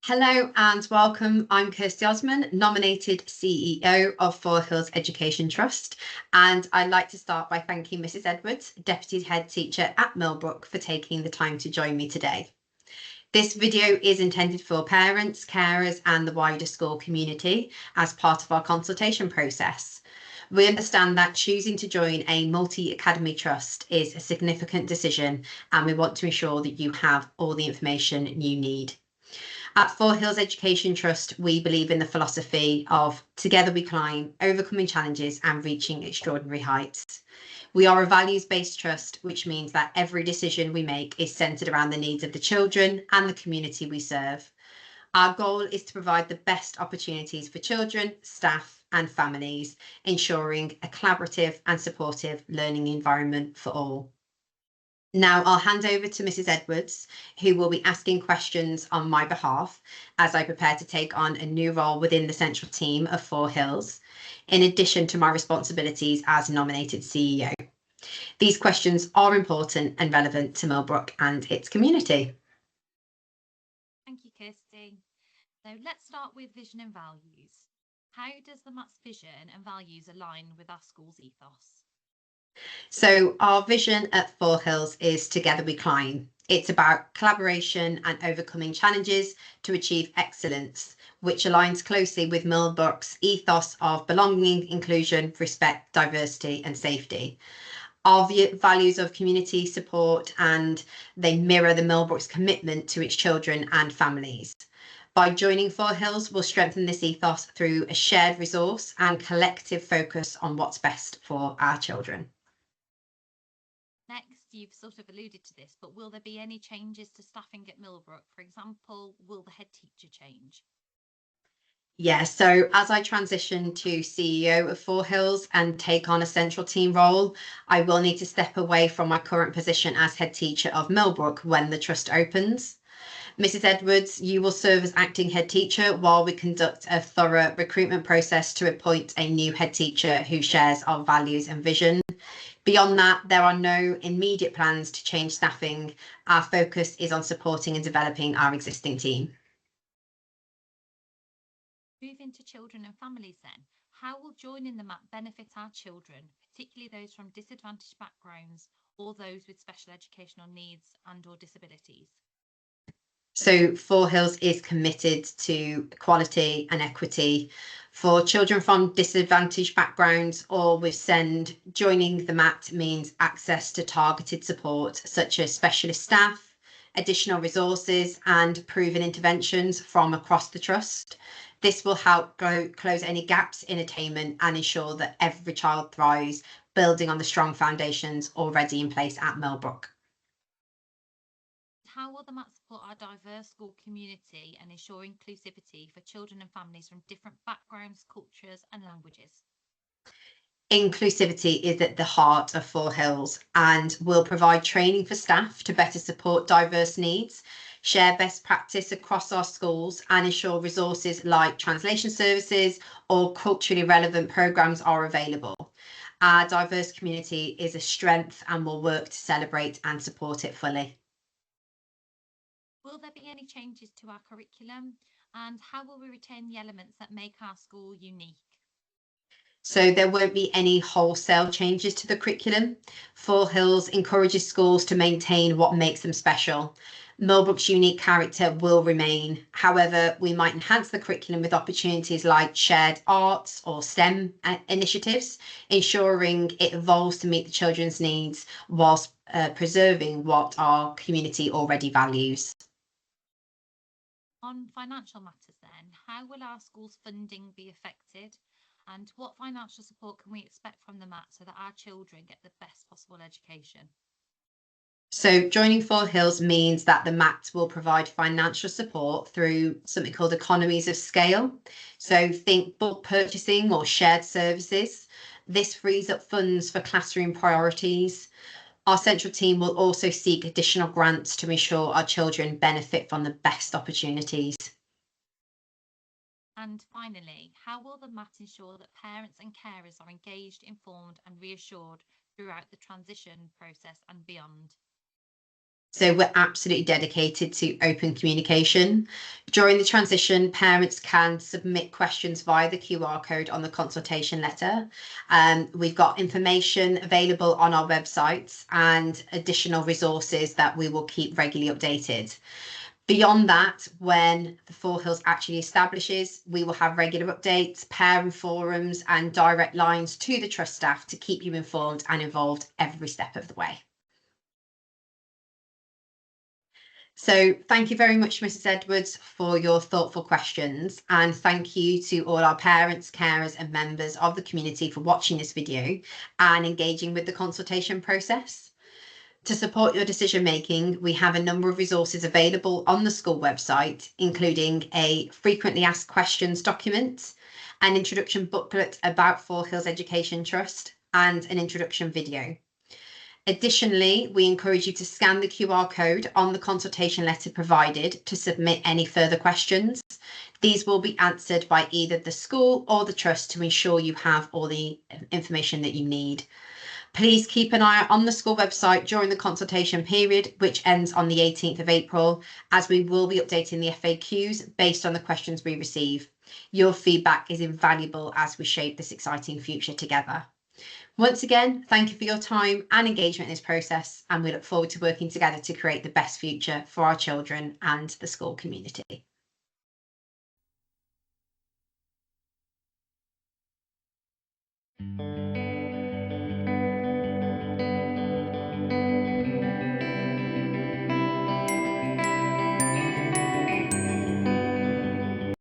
Hello and welcome. I'm Kirsty Osman, nominated CEO of Four Hills Education Trust, and I'd like to start by thanking Mrs. Edwards, Deputy Head Teacher at Millbrook, for taking the time to join me today. This video is intended for parents, carers and the wider school community as part of our consultation process. We understand that choosing to join a multi-academy trust is a significant decision, and we want to ensure that you have all the information you need. At Four Hills Education Trust, we believe in the philosophy of together we climb, overcoming challenges and reaching extraordinary heights. We are a values-based trust, which means that every decision we make is centred around the needs of the children and the community we serve. Our goal is to provide the best opportunities for children, staff and families, ensuring a collaborative and supportive learning environment for all. Now I'll hand over to Mrs. Edwards, who will be asking questions on my behalf as I prepare to take on a new role within the central team of Four Hills, in addition to my responsibilities as nominated CEO. These questions are important and relevant to Millbrook and its community. Thank you, Kirsty. So let's start with vision and values. How does the MAT's vision and values align with our school's ethos? So our vision at Four Hills is Together We Climb. It's about collaboration and overcoming challenges to achieve excellence, which aligns closely with Millbrook's ethos of belonging, inclusion, respect, diversity and safety. Our values of community support, and they mirror the Millbrook's commitment to its children and families. By joining Four Hills, we'll strengthen this ethos through a shared resource and collective focus on what's best for our children. Next, you've sort of alluded to this, but will there be any changes to staffing at Millbrook? For example, will the head teacher change? Yeah, so as I transition to CEO of Four Hills and take on a central team role, I will need to step away from my current position as head teacher of Millbrook when the trust opens. Mrs. Edwards, you will serve as acting head teacher while we conduct a thorough recruitment process to appoint a new head teacher who shares our values and vision. Beyond that, there are no immediate plans to change staffing. Our focus is on supporting and developing our existing team. Moving to children and families then, how will joining the MAT benefit our children, particularly those from disadvantaged backgrounds or those with special educational needs and or disabilities? So Four Hills is committed to equality and equity for children from disadvantaged backgrounds or with SEND. Joining the MAT means access to targeted support such as specialist staff, additional resources and proven interventions from across the trust. This will help close any gaps in attainment and ensure that every child thrives, building on the strong foundations already in place at Millbrook. How will the MAT support our diverse school community and ensure inclusivity for children and families from different backgrounds, cultures and languages? Inclusivity is at the heart of Four Hills and will provide training for staff to better support diverse needs, share best practice across our schools and ensure resources like translation services or culturally relevant programmes are available. Our diverse community is a strength and will work to celebrate and support it fully. Will there be any changes to our curriculum, and how will we retain the elements that make our school unique? So there won't be any wholesale changes to the curriculum. Four Hills encourages schools to maintain what makes them special. Millbrook's unique character will remain. However, we might enhance the curriculum with opportunities like shared arts or STEM initiatives, ensuring it evolves to meet the children's needs whilst preserving what our community already values. On financial matters then, how will our school's funding be affected? And what financial support can we expect from the MAT so that our children get the best possible education? So joining Four Hills means that the MAT will provide financial support through something called economies of scale. So think bulk purchasing or shared services. This frees up funds for classroom priorities. Our central team will also seek additional grants to ensure our children benefit from the best opportunities. And finally, how will the MAT ensure that parents and carers are engaged, informed and reassured throughout the transition process and beyond? So we're absolutely dedicated to open communication. During the transition, parents can submit questions via the QR code on the consultation letter. We've got information available on our website and additional resources that we will keep regularly updated. Beyond that, when the Four Hills actually establishes, we will have regular updates, parent forums and direct lines to the trust staff to keep you informed and involved every step of the way. So thank you very much, Mrs. Edwards, for your thoughtful questions. And thank you to all our parents, carers and members of the community for watching this video and engaging with the consultation process. To support your decision making, we have a number of resources available on the school website, including a frequently asked questions document, an introduction booklet about Four Hills Education Trust, and an introduction video. Additionally, we encourage you to scan the QR code on the consultation letter provided to submit any further questions. These will be answered by either the school or the trust to ensure you have all the information that you need. Please keep an eye on the school website during the consultation period, which ends on the 18th of April, as we will be updating the FAQs based on the questions we receive. Your feedback is invaluable as we shape this exciting future together. Once again, thank you for your time and engagement in this process, and we look forward to working together to create the best future for our children and the school community.